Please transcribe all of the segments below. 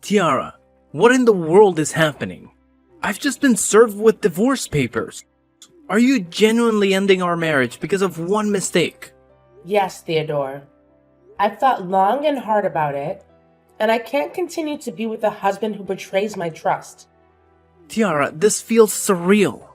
Tiara, what in the world is happening? I've just been served with divorce papers. Are you genuinely ending our marriage because of one mistake? Yes, Theodore. I've thought long and hard about it, and I can't continue to be with a husband who betrays my trust. Tiara, this feels surreal.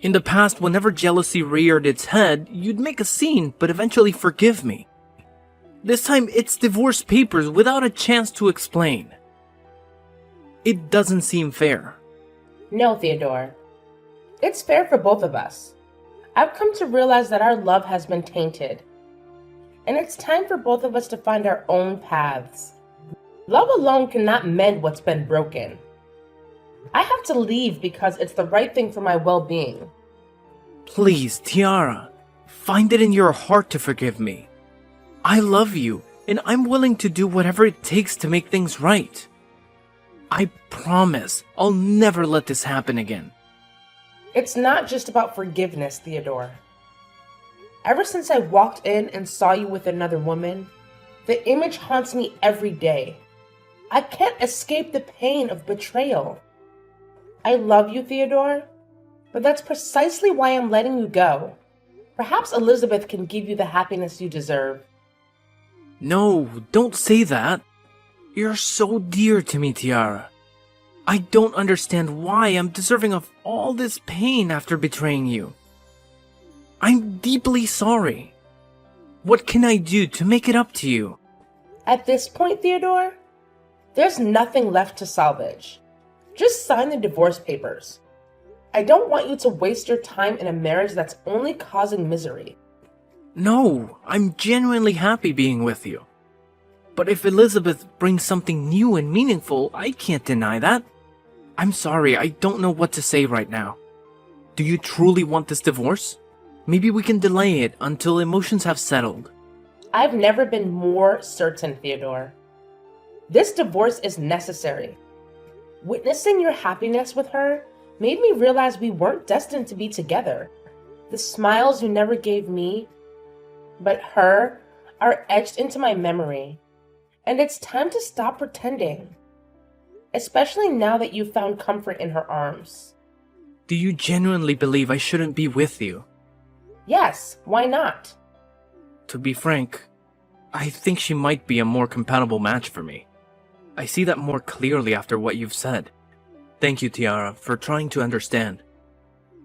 In the past, whenever jealousy reared its head, you'd make a scene but eventually forgive me. This time, it's divorce papers without a chance to explain. It doesn't seem fair. No, Theodore. It's fair for both of us. I've come to realize that our love has been tainted, and it's time for both of us to find our own paths. Love alone cannot mend what's been broken. I have to leave because it's the right thing for my well-being. Please, Tiara, find it in your heart to forgive me. I love you, and I'm willing to do whatever it takes to make things right. I promise I'll never let this happen again. It's not just about forgiveness, Theodore. Ever since I walked in and saw you with another woman, the image haunts me every day. I can't escape the pain of betrayal. I love you, Theodore, but that's precisely why I'm letting you go. Perhaps Elizabeth can give you the happiness you deserve. No, don't say that. You're so dear to me, Tiara. I don't understand why I'm deserving of all this pain after betraying you. I'm deeply sorry. What can I do to make it up to you? At this point, Theodore, there's nothing left to salvage. Just sign the divorce papers. I don't want you to waste your time in a marriage that's only causing misery. No, I'm genuinely happy being with you. But if Elizabeth brings something new and meaningful, I can't deny that. I'm sorry, I don't know what to say right now. Do you truly want this divorce? Maybe we can delay it until emotions have settled. I've never been more certain, Theodore. This divorce is necessary. Witnessing your happiness with her made me realize we weren't destined to be together. The smiles you never gave me, but her, are etched into my memory. And it's time to stop pretending. Especially now that you've found comfort in her arms. Do you genuinely believe I shouldn't be with you? Yes, why not? To be frank, I think she might be a more compatible match for me. I see that more clearly after what you've said. Thank you, Tiara, for trying to understand.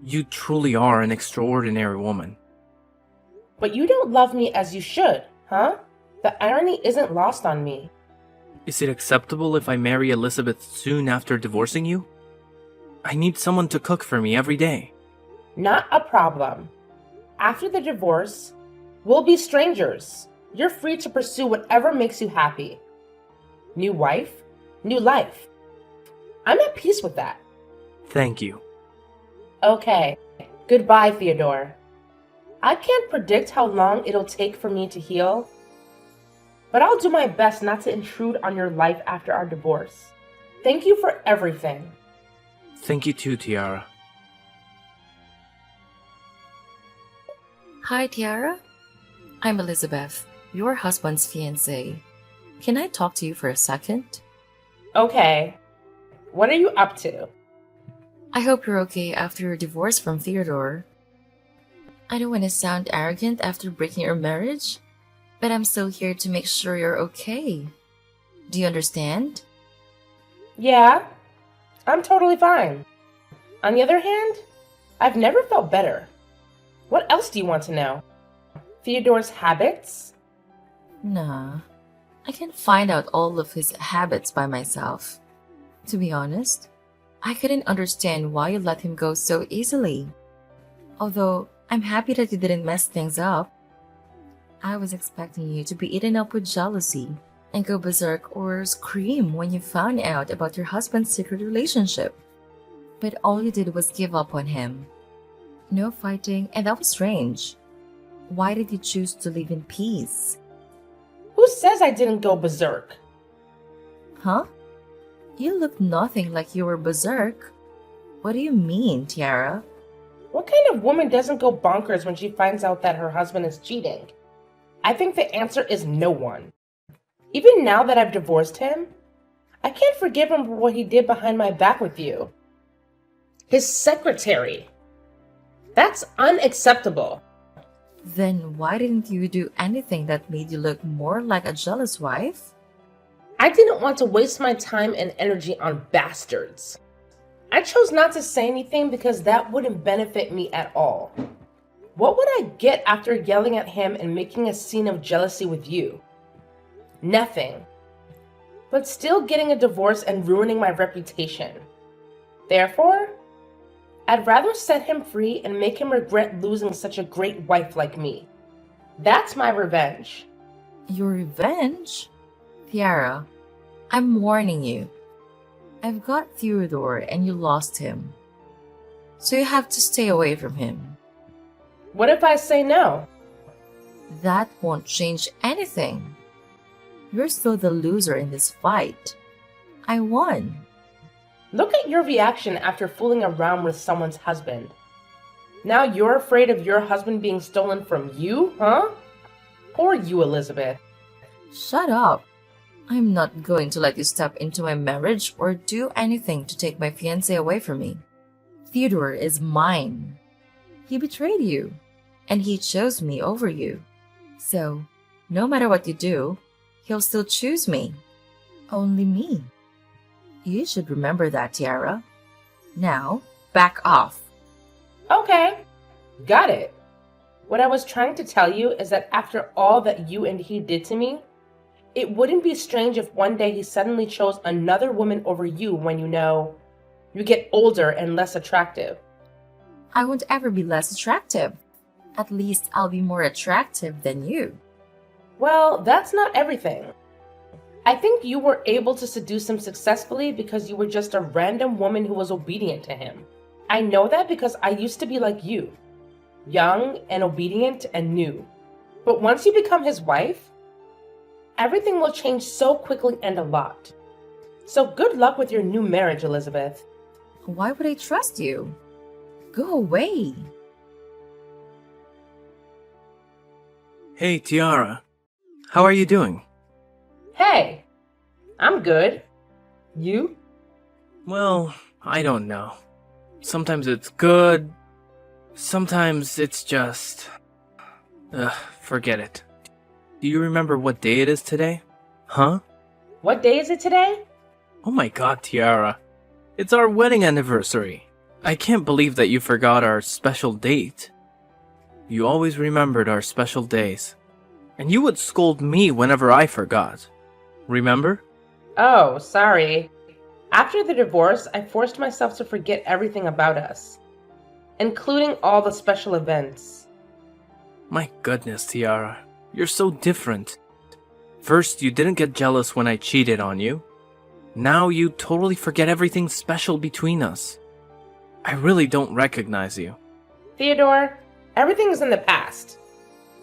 You truly are an extraordinary woman. But you don't love me as you should, huh? The irony isn't lost on me. Is it acceptable if I marry Elizabeth soon after divorcing you? I need someone to cook for me every day. Not a problem. After the divorce, we'll be strangers. You're free to pursue whatever makes you happy. New wife, new life. I'm at peace with that. Thank you. Okay, goodbye, Theodore. I can't predict how long it'll take for me to heal, but I'll do my best not to intrude on your life after our divorce. Thank you for everything. Thank you too, Tiara. Hi, Tiara. I'm Elizabeth, your husband's fiancée. Can I talk to you for a second? Okay, what are you up to? I hope you're okay after your divorce from Theodore. I don't want to sound arrogant after breaking your marriage, but I'm still here to make sure you're okay. Do you understand? Yeah, I'm totally fine. On the other hand, I've never felt better. What else do you want to know? Theodore's habits? Nah, I can find out all of his habits by myself. To be honest, I couldn't understand why you let him go so easily. Although, I'm happy that you didn't mess things up. I was expecting you to be eaten up with jealousy and go berserk or scream when you found out about your husband's secret relationship. But all you did was give up on him. No fighting, and that was strange. Why did you choose to live in peace? Who says I didn't go berserk? Huh? You look nothing like you were berserk. What do you mean, Tiara? What kind of woman doesn't go bonkers when she finds out that her husband is cheating? I think the answer is no one. Even now that I've divorced him, I can't forgive him for what he did behind my back with you. His secretary. That's unacceptable. Then why didn't you do anything that made you look more like a jealous wife? I didn't want to waste my time and energy on bastards. I chose not to say anything because that wouldn't benefit me at all. What would I get after yelling at him and making a scene of jealousy with you? Nothing. But still getting a divorce and ruining my reputation. Therefore, I'd rather set him free and make him regret losing such a great wife like me. That's my revenge. Your revenge? Tiara, I'm warning you. I've got Theodore and you lost him. So you have to stay away from him. What if I say no? That won't change anything. You're still the loser in this fight. I won. Look at your reaction after fooling around with someone's husband. Now you're afraid of your husband being stolen from you, huh? Poor you, Elizabeth. Shut up. I'm not going to let you step into my marriage or do anything to take my fiancé away from me. Theodore is mine. He betrayed you, and he chose me over you. So, no matter what you do, he'll still choose me. Only me. You should remember that, Tiara. Now, back off. Okay, got it. What I was trying to tell you is that after all that you and he did to me, it wouldn't be strange if one day he suddenly chose another woman over you when you get older and less attractive. I won't ever be less attractive. At least I'll be more attractive than you. Well, that's not everything. I think you were able to seduce him successfully because you were just a random woman who was obedient to him. I know that because I used to be like you, young and obedient and new. But once you become his wife, everything will change so quickly and a lot. So good luck with your new marriage, Elizabeth. Why would I trust you? Go away. Hey, Tiara. How are you doing? Hey, I'm good. You? Well, I don't know. Sometimes it's good. Sometimes it's just... forget it. Do you remember what day it is today? Huh? What day is it today? Oh my god, Tiara. It's our wedding anniversary. I can't believe that you forgot our special date. You always remembered our special days. And you would scold me whenever I forgot. Remember? Oh, sorry. After the divorce, I forced myself to forget everything about us, including all the special events. My goodness, Tiara. You're so different. First, you didn't get jealous when I cheated on you. Now you totally forget everything special between us. I really don't recognize you. Theodore, everything's in the past.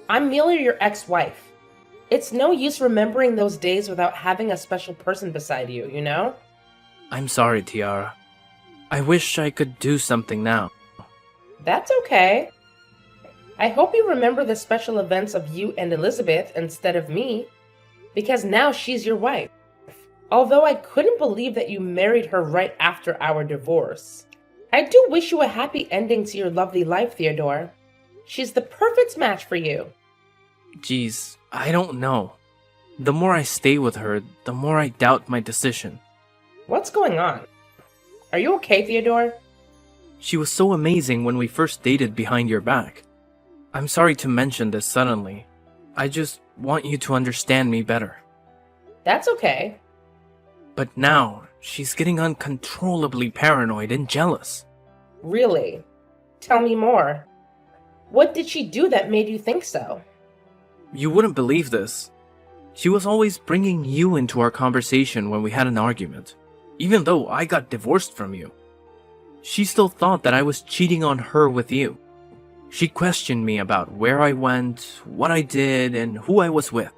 I'm merely your ex-wife. It's no use remembering those days without having a special person beside you, you know? I'm sorry, Tiara. I wish I could do something now. That's okay. I hope you remember the special events of you and Elizabeth instead of me, because now she's your wife. Although I couldn't believe that you married her right after our divorce. I do wish you a happy ending to your lovely life, Theodore. She's the perfect match for you. Geez, I don't know. The more I stay with her, the more I doubt my decision. What's going on? Are you okay, Theodore? She was so amazing when we first dated behind your back. I'm sorry to mention this suddenly. I just want you to understand me better. That's okay. But now, she's getting uncontrollably paranoid and jealous. Really? Tell me more. What did she do that made you think so? You wouldn't believe this. She was always bringing you into our conversation when we had an argument, even though I got divorced from you. She still thought that I was cheating on her with you. She questioned me about where I went, what I did, and who I was with.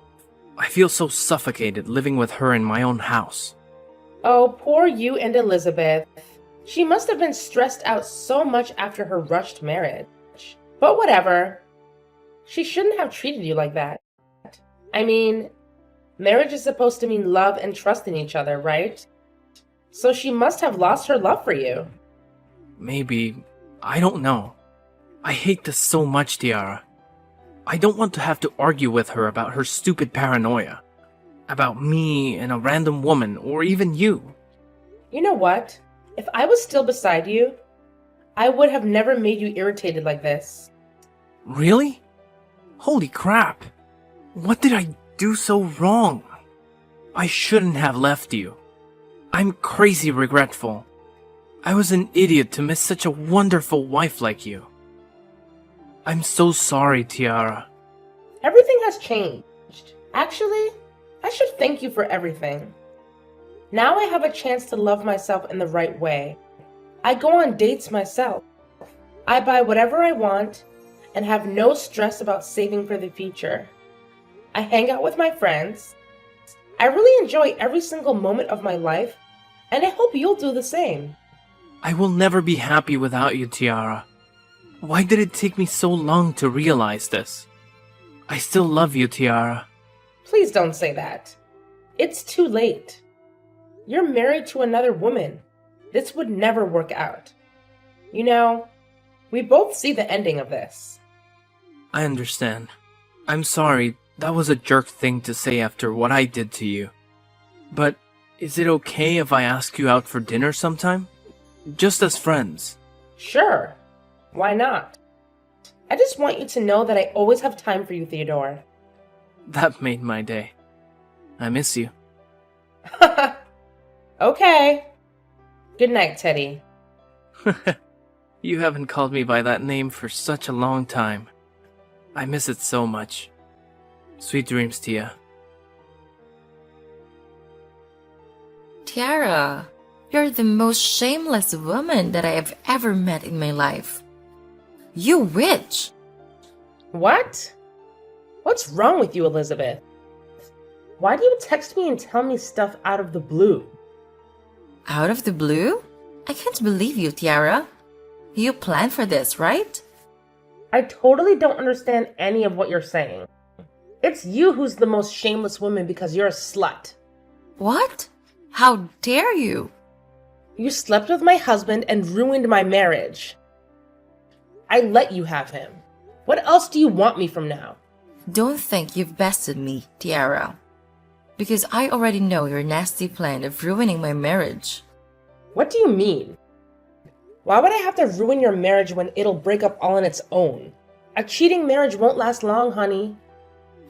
I feel so suffocated living with her in my own house. Oh, poor you and Elizabeth. She must have been stressed out so much after her rushed marriage. But whatever. She shouldn't have treated you like that. I mean, Marriage is supposed to mean love and trust in each other, right? So she must have lost her love for you. Maybe. I don't know. I hate this so much, Tiara. I don't want to have to argue with her about her stupid paranoia. About me and a random woman, or even you. You know what? If I was still beside you, I would have never made you irritated like this. Really? Holy crap. What did I do so wrong? I shouldn't have left you. I'm crazy regretful. I was an idiot to miss such a wonderful wife like you. I'm so sorry, Tiara. Everything has changed. Actually, I should thank you for everything. Now I have a chance to love myself in the right way. I go on dates myself. I buy whatever I want and have no stress about saving for the future. I hang out with my friends. I really enjoy every single moment of my life, and I hope you'll do the same. I will never be happy without you, Tiara. Why did it take me so long to realize this? I still love you, Tiara. Please don't say that. It's too late. You're married to another woman. This would never work out. You know, we both see the ending of this. I understand. I'm sorry, that was a jerk thing to say after what I did to you. But is it okay if I ask you out for dinner sometime? Just as friends. Sure. Why not? I just want you to know that I always have time for you, Theodore. That made my day. I miss you. Okay. Good night, Teddy. You haven't called me by that name for such a long time. I miss it so much. Sweet dreams, Tia. Tiara, you're the most shameless woman that I have ever met in my life. You witch! What? What's wrong with you, Elizabeth? Why do you text me and tell me stuff out of the blue? Out of the blue? I can't believe you, Tiara. You planned for this, right? I totally don't understand any of what you're saying. It's you who's the most shameless woman because you're a slut. What? How dare you? You slept with my husband and ruined my marriage. I let you have him. What else do you want me from now? Don't think you've bested me, Tiara. Because I already know your nasty plan of ruining my marriage. What do you mean? Why would I have to ruin your marriage when it'll break up all on its own? A cheating marriage won't last long, honey.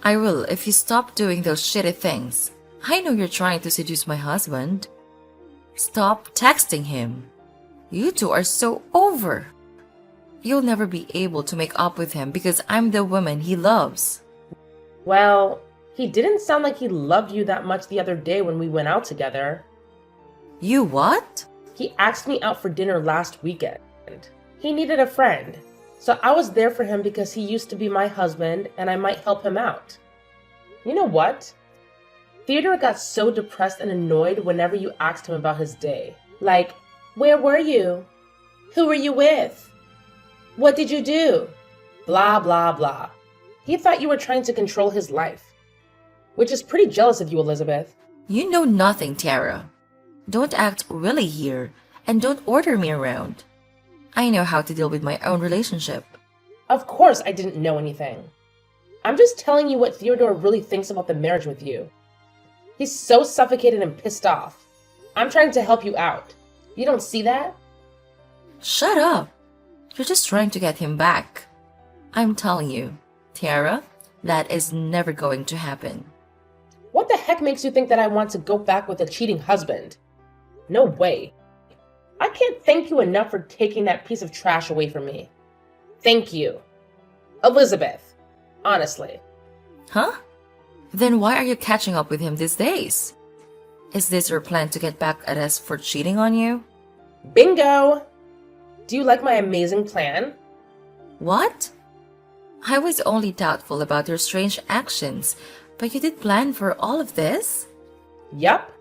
I will if you stop doing those shitty things. I know you're trying to seduce my husband. Stop texting him. You two are so over. You'll never be able to make up with him because I'm the woman he loves. Well, he didn't sound like he loved you that much the other day when we went out together. You what? He asked me out for dinner last weekend. He needed a friend, so I was there for him because he used to be my husband and I might help him out. You know what? Theodore got so depressed and annoyed whenever you asked him about his day. Like, where were you? Who were you with? What did you do? Blah, blah, blah. He thought you were trying to control his life. Which is pretty jealous of you, Elizabeth. You know nothing, Tara. Don't act willy here, and don't order me around. I know how to deal with my own relationship. Of course I didn't know anything. I'm just telling you what Theodore really thinks about the marriage with you. He's so suffocated and pissed off. I'm trying to help you out. You don't see that? Shut up. You're just trying to get him back. I'm telling you, Tiara, that is never going to happen. What the heck makes you think that I want to go back with a cheating husband? No way. I can't thank you enough for taking that piece of trash away from me. Thank you. Elizabeth, honestly. Huh? Then why are you catching up with him these days? Is this your plan to get back at us for cheating on you? Bingo! Do you like my amazing plan? What? I was only doubtful about your strange actions, but you did plan for all of this? Yup.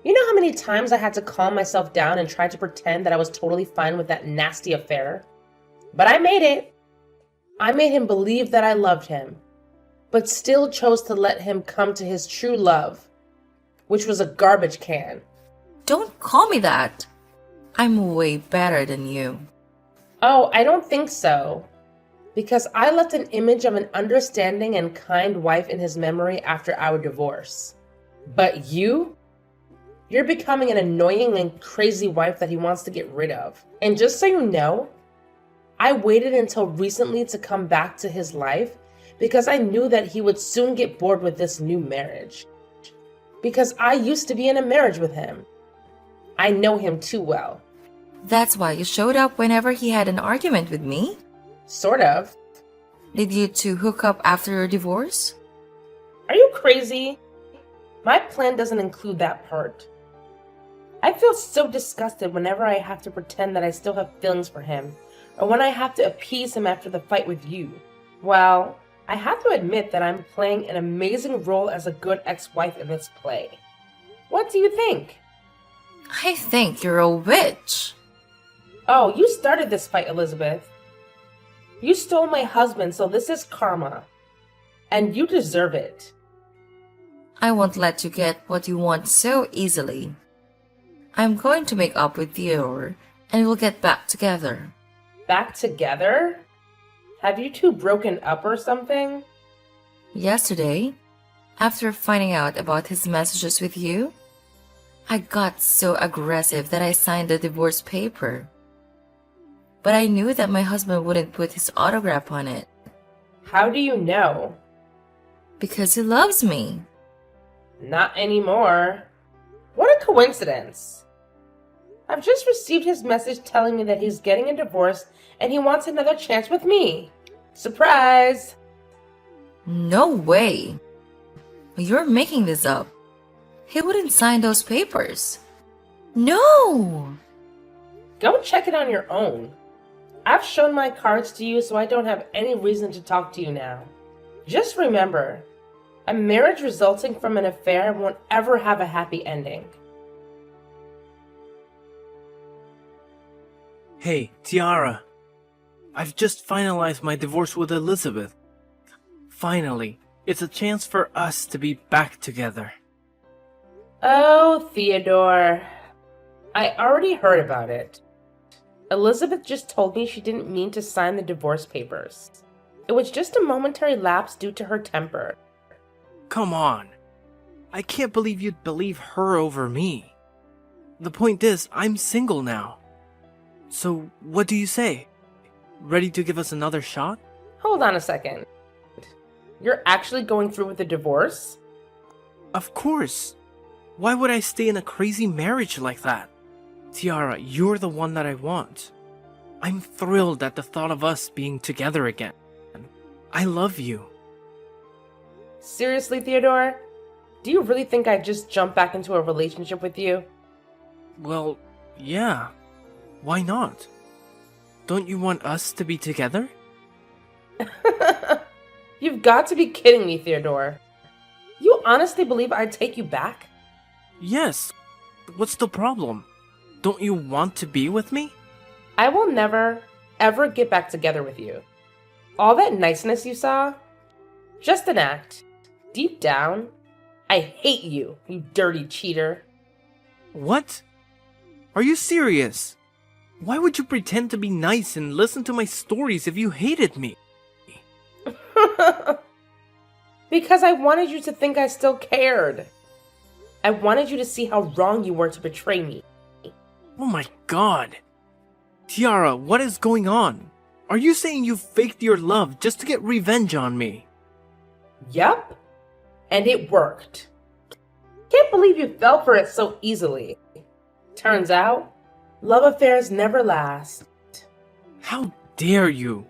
You know how many times I had to calm myself down and try to pretend that I was totally fine with that nasty affair? But I made it. I made him believe that I loved him. but still chose to let him come to his true love, which was a garbage can. Don't call me that. I'm way better than you. Oh, I don't think so. Because I left an image of an understanding and kind wife in his memory after our divorce. But you're becoming an annoying and crazy wife that he wants to get rid of. And just so you know, I waited until recently to come back to his life because I knew that he would soon get bored with this new marriage. Because I used to be in a marriage with him. I know him too well. That's why you showed up whenever he had an argument with me? Sort of. Did you two hook up after your divorce? Are you crazy? My plan doesn't include that part. I feel so disgusted whenever I have to pretend that I still have feelings for him, or when I have to appease him after the fight with you. Well, I have to admit that I'm playing an amazing role as a good ex-wife in this play. What do you think? I think you're a witch. Oh, you started this fight, Elizabeth. You stole my husband, so this is karma. And you deserve it. I won't let you get what you want so easily. I'm going to make up with Theodore, and we'll get back together. Back together? Have you two broken up or something? Yesterday, after finding out about his messages with you, I got so aggressive that I signed the divorce paper. But I knew that my husband wouldn't put his autograph on it. How do you know? Because he loves me. Not anymore. What a coincidence. I've just received his message telling me that he's getting a divorce and he wants another chance with me. Surprise! No way. You're making this up. He wouldn't sign those papers. No! Go check it on your own. I've shown my cards to you, so I don't have any reason to talk to you now. Just remember, a marriage resulting from an affair won't ever have a happy ending. Hey, Tiara. I've just finalized my divorce with Elizabeth. Finally, it's a chance for us to be back together. Oh, Theodore. I already heard about it. Elizabeth just told me she didn't mean to sign the divorce papers. It was just a momentary lapse due to her temper. Come on. I can't believe you'd believe her over me. The point is, I'm single now. So, what do you say? Ready to give us another shot? Hold on a second. You're actually going through with the divorce? Of course. Why would I stay in a crazy marriage like that? Tiara, you're the one that I want. I'm thrilled at the thought of us being together again. I love you. Seriously, Theodore? Do you really think I'd just jump back into a relationship with you? Well, yeah. Why not? Don't you want us to be together? You've got to be kidding me, Theodore. You honestly believe I'd take you back? Yes. What's the problem? Don't you want to be with me? I will never, ever get back together with you. All that niceness you saw? Just an act. Deep down, I hate you, you dirty cheater. What? Are you serious? Why would you pretend to be nice and listen to my stories if you hated me? Because I wanted you to think I still cared. I wanted you to see how wrong you were to betray me. Oh my god. Tiara, what is going on? Are you saying you faked your love just to get revenge on me? Yup. And it worked. Can't believe you fell for it so easily. Turns out, love affairs never last. How dare you?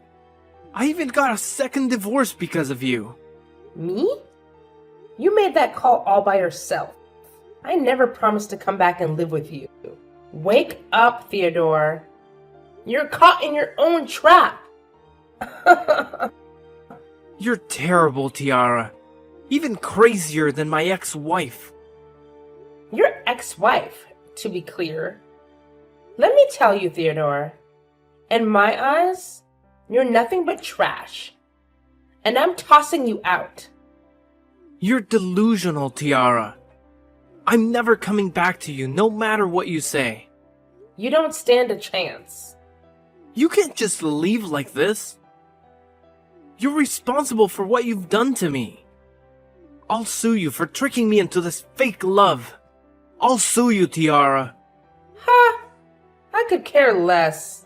I even got a second divorce because of you. Me? You made that call all by yourself. I never promised to come back and live with you. Wake up, Theodore. You're caught in your own trap. You're terrible, Tiara. Even crazier than my ex-wife. Your ex-wife, to be clear. Let me tell you, Theodore. In my eyes, you're nothing but trash. And I'm tossing you out. You're delusional, Tiara. I'm never coming back to you, no matter what you say. You don't stand a chance. You can't just leave like this. You're responsible for what you've done to me. I'll sue you for tricking me into this fake love. I'll sue you, Tiara. Ha! I could care less.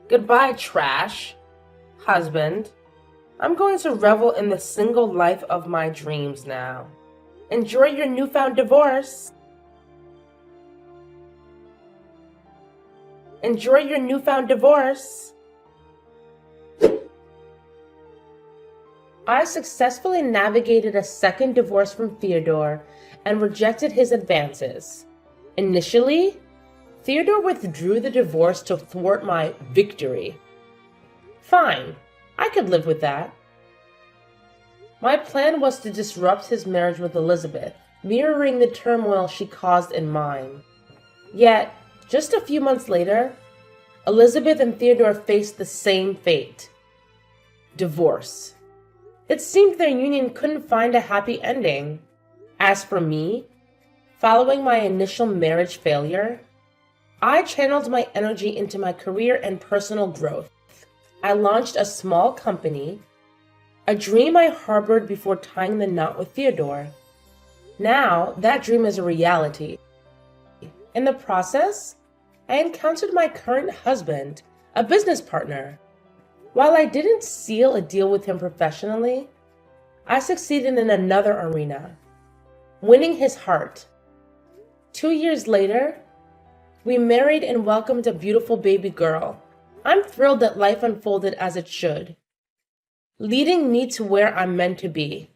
Goodbye, trash. Husband. I'm going to revel in the single life of my dreams now. Enjoy your newfound divorce. Enjoy your newfound divorce. I successfully navigated a second divorce from Theodore and rejected his advances. Initially, Theodore withdrew the divorce to thwart my victory. Fine, I could live with that. My plan was to disrupt his marriage with Elizabeth, mirroring the turmoil she caused in mine. Yet, just a few months later, Elizabeth and Theodore faced the same fate: divorce. It seemed their union couldn't find a happy ending. As for me, following my initial marriage failure, I channeled my energy into my career and personal growth. I launched a small company, a dream I harbored before tying the knot with Theodore. Now, that dream is a reality. In the process, I encountered my current husband, a business partner. While I didn't seal a deal with him professionally, I succeeded in another arena, winning his heart. 2 years later, we married and welcomed a beautiful baby girl. I'm thrilled that life unfolded as it should, leading me to where I'm meant to be.